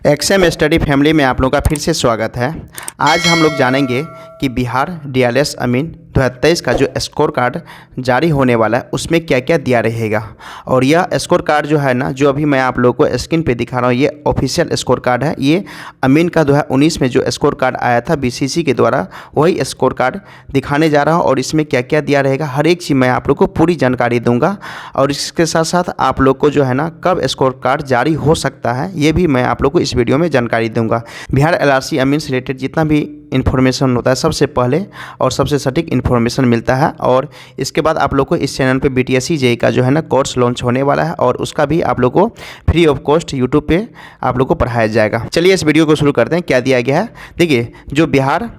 XM study family में आप लोगों का फिर से स्वागत है। आज हम लोग जानेंगे कि बिहार डीएलएस अमीन 2023 का जो स्कोर कार्ड जारी होने वाला है उसमें क्या क्या दिया रहेगा। और यह स्कोर कार्ड जो है ना, जो अभी मैं आप लोगों को स्क्रीन पे दिखा रहा हूँ, ये ऑफिशियल स्कोर कार्ड है। ये अमीन का 2019 में जो स्कोर कार्ड आया था बीसीसी के द्वारा, वही स्कोर कार्ड दिखाने जा रहा हूँ। और इसमें क्या क्या दिया रहेगा, हर एक चीज़ मैं आप लोग को पूरी जानकारी दूंगा। और इसके साथ साथ आप लोग को जो है ना, कब स्कोर कार्ड जारी हो सकता है, ये भी मैं आप लोग को इस वीडियो में जानकारी दूंगा। बिहार एलआरसी अमीन से रिलेटेड जितना भी इन्फॉर्मेशन होता है, सबसे पहले और सबसे सटीक इन्फॉर्मेशन मिलता है। और इसके बाद आप लोग को इस चैनल पे बीटीएससी जेईई का जो है ना कोर्स लॉन्च होने वाला है, और उसका भी आप लोग को फ्री ऑफ कॉस्ट यूट्यूब पे आप लोग को पढ़ाया जाएगा। चलिए इस वीडियो को शुरू करते हैं। क्या दिया गया है, देखिए, जो बिहार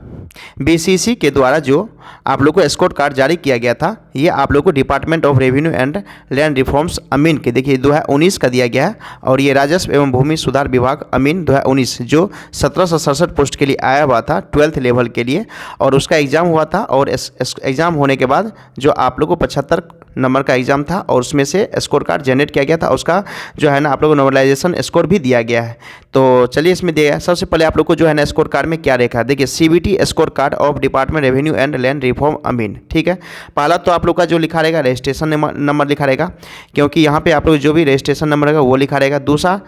बीसीसी के द्वारा जो आप लोग को स्कोर कार्ड जारी किया गया था, ये आप लोग को department of revenue and land reforms अमीन के, देखिए 2019 का दिया गया है। और ये राजस्व एवं भूमि सुधार विभाग अमीन 2019 जो 1767 पोस्ट के लिए आया हुआ था 12th लेवल के लिए, और उसका एग्ज़ाम हुआ था। और एग्ज़ाम होने के बाद जो आप लोग को 75 नंबर का एग्ज़ाम था, और उसमें से स्कोर कार्ड जनरेट किया गया था। उसका जो है ना, आप लोग को नॉर्मलाइजेशन स्कोर भी दिया गया है। तो चलिए इसमें दिया है। सबसे पहले आप लोग को जो है ना, स्कोर कार्ड में क्या रेखा, देखिए CBT score card of department revenue and land reform अमीन, ठीक है। पहला तो आप लोग का जो लिखा रहेगा रजिस्ट्रेशन नंबर लिखा रहेगा, क्योंकि यहाँ पे आप लोग जो भी रजिस्ट्रेशन नंबर रहेगा वो लिखा रहेगा। दूसरा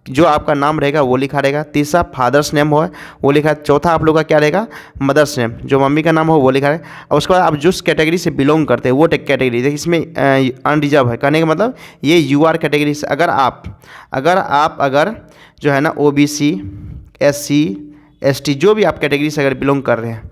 जो आपका नाम रहेगा वो लिखा रहेगा। तीसरा फादर्स नेम हो वो लिखा है। चौथा आप लोग का क्या रहेगा, मदर्स नेम, जो मम्मी का नाम हो वो लिखा है। और उसके बाद आप जिस कैटेगरी से बिलोंग करते हैं वो कैटेगरी, देखिए इसमें अनरिजर्व है, कहने का मतलब ये यूआर कैटेगरी से अगर जो है ना ओबीसी, एससी, एसटी, जो भी आप कैटेगरी से अगर बिलोंग कर रहे हैं,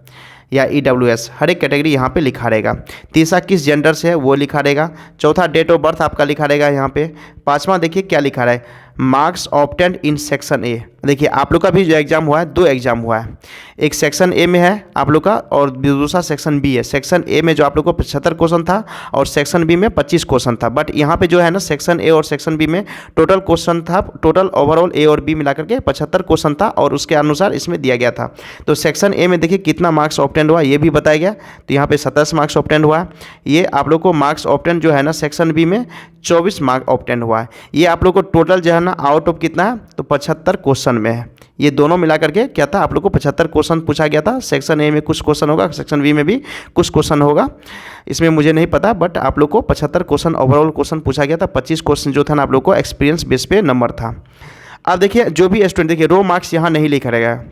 या ईडब्ल्यूएस, हर एक कैटेगरी यहाँ पे लिखा रहेगा। तीसरा किस जेंडर से है वो लिखा रहेगा। चौथा डेट ऑफ बर्थ आपका लिखा रहेगा यहाँ पे। पांचवा देखिए क्या लिखा रहा है, marks obtained in section A. देखिए आप लोग का भी जो एग्ज़ाम हुआ है, 2 एग्ज़ाम हुआ है, एक सेक्शन ए में है आप लोग का, और दूसरा सेक्शन बी है। सेक्शन ए में जो आप लोग को 75 क्वेश्चन था, और सेक्शन बी में 25 क्वेश्चन था। बट यहाँ पे जो है ना, सेक्शन ए और सेक्शन बी में टोटल क्वेश्चन था, टोटल ओवरऑल ए और बी मिला करके 75 क्वेश्चन था, और उसके अनुसार इसमें दिया गया था। तो सेक्शन ए में देखिए कितना मार्क्स ऑब्टेन्ड हुआ ये भी बताया गया। तो यहाँ पे 27 मार्क्स ऑब्टेन्ड हुआ है। ये आप लोग को मार्क्स ऑब्टेन्ड जो है ना, सेक्शन बी में 24 मार्क्स ऑब्टेन्ड हुआ है। ये आप लोग को टोटल जो है ना, आउट ऑफ कितना है, तो 75 क्वेश्चन में है। ये दोनों मिला करके क्या था, आप लोग को 75 क्वेश्चन पूछा गया था। सेक्शन ए में कुछ क्वेश्चन होगा, सेक्शन बी में भी कुछ क्वेश्चन होगा, इसमें मुझे नहीं पता। बट आप लोग को 75 क्वेश्चन ओवरऑल क्वेश्चन पूछा गया था। 25 क्वेश्चन जो था ना, आप लोग को एक्सपीरियंस बेस पे नंबर था। अब देखिए जो भी स्टूडेंट, देखिए रो मार्क्स यहाँ नहीं लिखा रहेगा।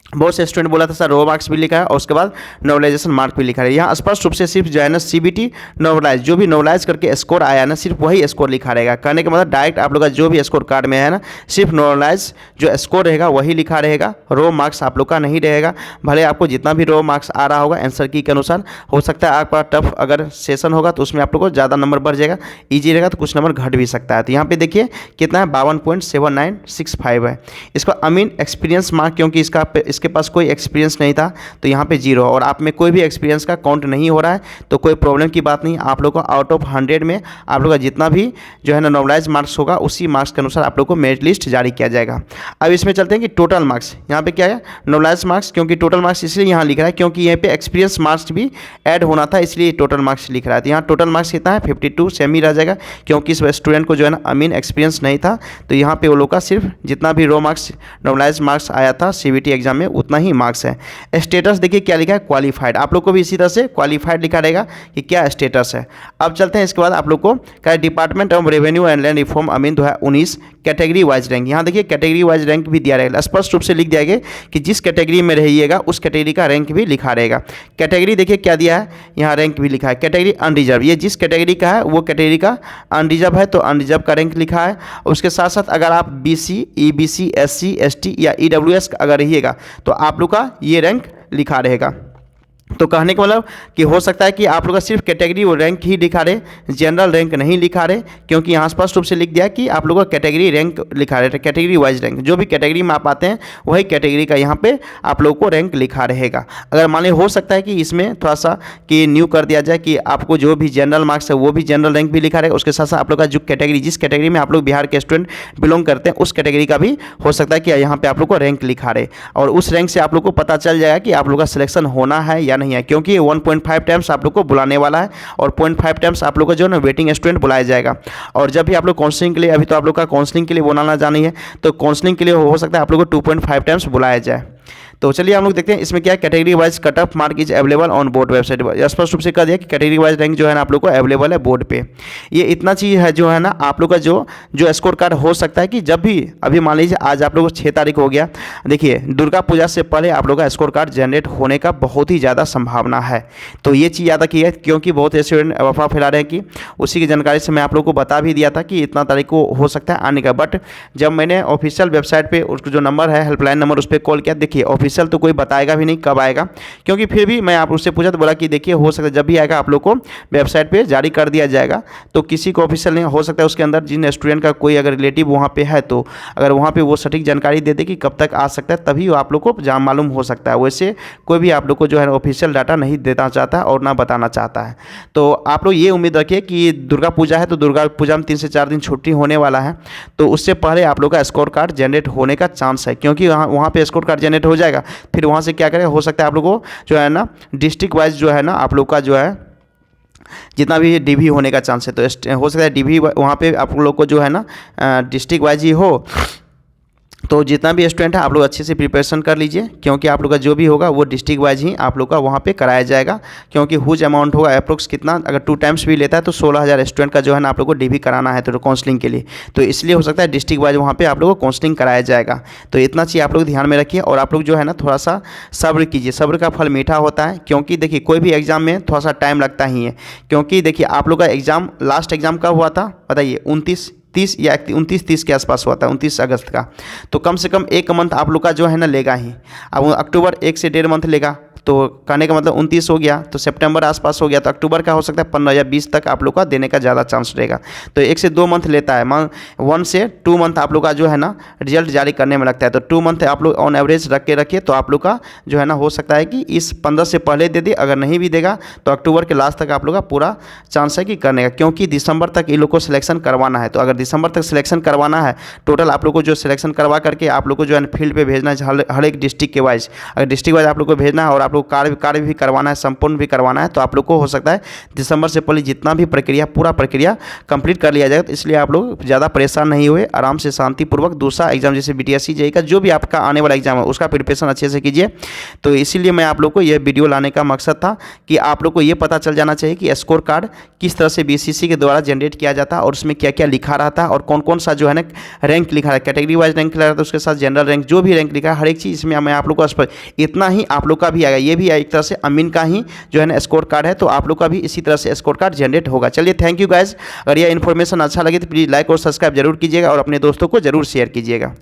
बहुत से स्टूडेंट बोला था सर रो मार्क्स भी लिखा है, और उसके बाद नॉर्मलाइजेशन मार्क भी लिखा है। यहाँ स्पष्ट रूप से सिर्फ जो है ना, सीबीटी नॉर्मलाइज, जो भी नॉर्मलाइज करके स्कोर आया ना, सिर्फ वही स्कोर लिखा रहेगा। कहने का मतलब डायरेक्ट आप लोग का जो भी स्कोर कार्ड में है ना, सिर्फ नॉर्मलाइज जो स्कोर रहेगा वही लिखा रहेगा। रो मार्क्स आप लोग का नहीं रहेगा। भले आपको जितना भी रो मार्क्स आ रहा होगा आंसर की के अनुसार, हो सकता है आपका टफ अगर सेशन होगा तो उसमें आप लोग को ज़्यादा नंबर बढ़ जाएगा, ईजी रहेगा तो कुछ नंबर घट भी सकता है। तो यहाँ पे देखिए कितना है, 52.7965 है। इसका अमीन एक्सपीरियंस मार्क, क्योंकि इसके पास कोई एक्सपीरियंस नहीं था, तो यहाँ पे 0, और आप में कोई भी एक्सपीरियंस का काउंट नहीं हो रहा है, तो कोई प्रॉब्लम की बात नहीं। आप लोग को आउट ऑफ 100 में आप लोग का जितना भी जो है ना नॉर्मलाइज मार्क्स होगा, उसी मार्क्स के अनुसार आप लोग को मेरिट लिस्ट जारी किया जाएगा। अब इसमें चलते हैं कि टोटल मार्क्स, यहाँ पे क्या है, नॉर्मलाइज मार्क्स, क्योंकि टोटल मार्क्स इसलिए यहाँ लिख रहा है क्योंकि यहाँ पे एक्सपीरियंस मार्क्स भी ऐड होना था, इसलिए टोटल मार्क्स लिख रहा है। तो यहाँ टोटल मार्क्स कितना है, 52 सेम ही रह जाएगा, क्योंकि इस स्टूडेंट को जो है ना अमीन एक्सपीरियंस नहीं था। तो यहाँ पे वो लोग का सिर्फ जितना भी रो मार्क्स नॉर्मलाइज मार्क्स आया था सीबीटी एग्जाम में, उतना ही मार्क्स है। स्टेटस देखिए क्या लिखा है, क्वालिफाइड। आप लोग को भी इसी तरह से क्वालिफाइड लिखा रहेगा कि क्या स्टेटस है। अब चलते हैं इसके बाद आप लोग को क्या, department of revenue and land reform अमीन 2019 कैटेगरी वाइज रैंक। यहाँ देखिए कैटेगरी वाइज रैंक भी दिया रहेगा, स्पष्ट रूप से लिख दिया गया कि जिस कैटेगरी में रहिएगा उस कैटेगरी का रैंक भी लिखा रहेगा। कैटेगरी देखिए क्या दिया है, यहाँ रैंक भी लिखा है। कैटेगरी अनरिजर्व, ये जिस कैटेगरी का है वो कैटेगरी का अनरिजर्व है, तो अनरिजर्व का रैंक लिखा है। उसके साथ साथ अगर आप बीसी, ईबीसी, एससी, एसटी या ईडब्ल्यूएस अगर रहिएगा तो आप लोग का ये रैंक लिखा रहेगा। तो कहने का मतलब कि हो सकता है कि आप लोग का सिर्फ कैटेगरी वो रैंक ही लिखा रहे, जनरल रैंक नहीं लिखा रहे, क्योंकि यहाँ स्पष्ट रूप से लिख दिया कि आप लोगों का कैटेगरी रैंक लिखा रहे, कैटेगरी वाइज रैंक, जो भी कैटेगरी में आप आते हैं वही कैटेगरी का यहाँ पे आप लोगों को रैंक लिखा रहेगा। अगर मान ली हो सकता है कि इसमें थोड़ा सा कि न्यू कर दिया जाए कि आपको जो भी जनरल मार्क्स है वो भी जनरल रैंक भी लिखा रहेगा, उसके साथ साथ आप लोग का जो कैटेगरी, जिस कैटेगरी में आप लोग बिहार के स्टूडेंट बिलोंग करते हैं उस कैटेगरी का भी हो सकता है कि यहाँ पे आप लोग को रैंक लिखा रहे, और उस रैंक से आप लोग को पता चल जाएगा कि आप लोग का सिलेक्शन होना है या या नहीं है, क्योंकि ये 1.5 टाइम्स आप लोग को बुलाने वाला है और 0.5 टाइम्स आप लोग का जो है ना वेटिंग स्टूडेंट बुलाया जाएगा। और जब भी आप लोग काउंसलिंग के लिए, अभी तो आप लोग का काउंसलिंग के लिए बुलाना जानी है, तो काउंसलिंग के लिए हो सकता है आप लोग को 2.5 टाइम्स बुलाया जाए। तो चलिए हम लोग देखते हैं इसमें क्या category wise cut off mark is available on board website. स्पष्ट रूप से कह दिया कि कैटेगरी वाइज रैंक जो है ना आप लोग को अवेलेबल है बोर्ड पे। ये इतना चीज़ है जो है ना आप लोग का जो स्कोर कार्ड हो सकता है कि जब भी, अभी मान लीजिए आज आप लोग को 6 तारीख हो गया, देखिए दुर्गा पूजा से पहले आप लोग का स्कोर कार्ड जनरेट होने का बहुत ही ज़्यादा संभावना है। तो ये चीज़ याद रखिए, क्योंकि बहुत ऐसे स्टूडेंट अफवाह फैला रहे हैं कि उसी की जानकारी से मैं आप लोग को बता भी दिया था कि इतना तारीख को हो सकता है आने का। बट जब मैंने ऑफिशियल वेबसाइट पर उसका जो नंबर है हेल्पलाइन नंबर उस पर कॉल किया, देखिए ऑफिशियल तो कोई बताएगा भी नहीं कब आएगा, क्योंकि फिर भी मैं आप उससे पूछा तो बोला कि देखिए हो सकता है जब भी आएगा आप लोग को वेबसाइट पे जारी कर दिया जाएगा। तो किसी को ऑफिशियल नहीं हो सकता है, उसके अंदर जिन स्टूडेंट का कोई अगर रिलेटिव वहाँ पे है तो अगर वहाँ पे वो सटीक जानकारी दे दे कि कब तक आ सकता है, तभी आप लोग को जान मालूम हो सकता है। वैसे कोई भी आप लोग को जो है ऑफिशियल डाटा नहीं देना चाहता और ना बताना चाहता है। तो आप लोग ये उम्मीद रखिए कि दुर्गा पूजा है तो दुर्गा पूजा में 3 से 4 दिन छुट्टी होने वाला है, तो उससे पहले आप लोग का स्कोर कार्ड जनरेट होने का चांस है, क्योंकि वहाँ पे स्कोर कार्ड जनरेट हो जाएगा। फिर वहाँ से क्या करें, हो सकता है आप लोगों को जो है ना डिस्ट्रिक्ट वाइज जो है ना आप लोग का जो है जितना भी डीवी होने का चांस है, तो हो सकता है डीवी वहाँ पे आप लोग को जो है ना डिस्ट्रिक्ट वाइज ही हो। तो जितना भी स्टूडेंट है आप लोग अच्छे से प्रिपरेशन कर लीजिए, क्योंकि आप लोग का जो भी होगा वो डिस्ट्रिक्ट वाइज ही आप लोग का वहाँ पे कराया जाएगा। क्योंकि हुज अमाउंट होगा अप्रोक्स कितना, अगर 2 टाइम्स भी लेता है तो 16,000 स्टूडेंट का जो है ना आप लोग को डीवी कराना है तो काउंसलिंग के लिए। तो इसलिए हो सकता है डिस्ट्रिक्ट वाइज वहाँ पे आप लोग को काउंसलिंग कराया जाएगा। तो इतना चीज़ आप लोग ध्यान में रखिए और आप लोग जो है ना थोड़ा सा सब्र कीजिए, सब्र का फल मीठा होता है। क्योंकि देखिए कोई भी एग्जाम में थोड़ा सा टाइम लगता ही है, क्योंकि देखिए आप लोग का एग्जाम लास्ट एग्जाम कब हुआ था बताइए, 29-30 या 29-30 के आसपास हुआ था, 29 अगस्त का। तो कम से कम 1 मंथ आप लोग का जो है ना लेगा ही। अब अक्टूबर 1 से 1.5 मंथ लेगा, तो कहने का मतलब 29 हो गया तो सितंबर आसपास हो गया, तो अक्टूबर का हो सकता है 15 या 20 तक आप लोग का देने का ज़्यादा चांस रहेगा। तो 1 से 2 मंथ लेता है, 1 से 2 मंथ आप लोग का जो है ना रिजल्ट जारी करने में लगता है। तो 2 मंथ आप लोग ऑन एवरेज रख के रखिए, तो आप लोग का जो है ना हो सकता है कि इस 15 से पहले दे दे। अगर नहीं भी देगा तो अक्टूबर के लास्ट तक आप लोग का पूरा चांस है कि करने का, क्योंकि दिसंबर तक ये लोग को सिलेक्शन करवाना है। तो अगर दिसंबर तक सिलेक्शन करवाना है, टोटल आप लोग को जो सिलेक्शन करवा करके आप लोग को जो है फील्ड पे भेजना है हर एक डिस्ट्रिक्ट के वाइज, अगर डिस्ट्रिक्ट वाइज आप लोग को भेजना है और आप लोग कार्य भी करवाना है, संपूर्ण भी करवाना है, तो आप लोग को हो सकता है दिसंबर से पहले जितना भी प्रक्रिया पूरा प्रक्रिया कंप्लीट कर लिया जाएगा। तो इसलिए आप लोग ज़्यादा परेशान नहीं हुए, आराम से शांतिपूर्वक दूसरा एग्जाम जैसे BTSC JEE का जो भी आपका आने वाला एग्जाम है उसका प्रिपरेशन अच्छे से कीजिए। तो इसीलिए मैं आप लोग को यह वीडियो लाने का मकसद था कि आप लोग को ये पता चल जाना चाहिए कि स्कोर कार्ड किस तरह से BCC के द्वारा जनरेट किया जाता है और उसमें क्या क्या लिखा रहता है और कौन कौन सा जो है ना रैंक लिखा है, कैटेगरी वाइज रैंक लिखा रहता है, उसके साथ जनरल रैंक जो भी रैंक लिखा है हर एक चीज़ इसमें मैं आप लोग को इतना ही आप लोग का भी आएगा। ये भी एक तरह से अमीन का ही जो है ना स्कोर कार्ड है, तो आप लोग का भी इसी तरह से स्कोर कार्ड जनरेट होगा। चलिए थैंक यू गाइज, अगर यह इन्फॉर्मेशन अच्छा लगे तो प्लीज़ लाइक और सब्सक्राइब जरूर कीजिएगा और अपने दोस्तों को जरूर शेयर कीजिएगा।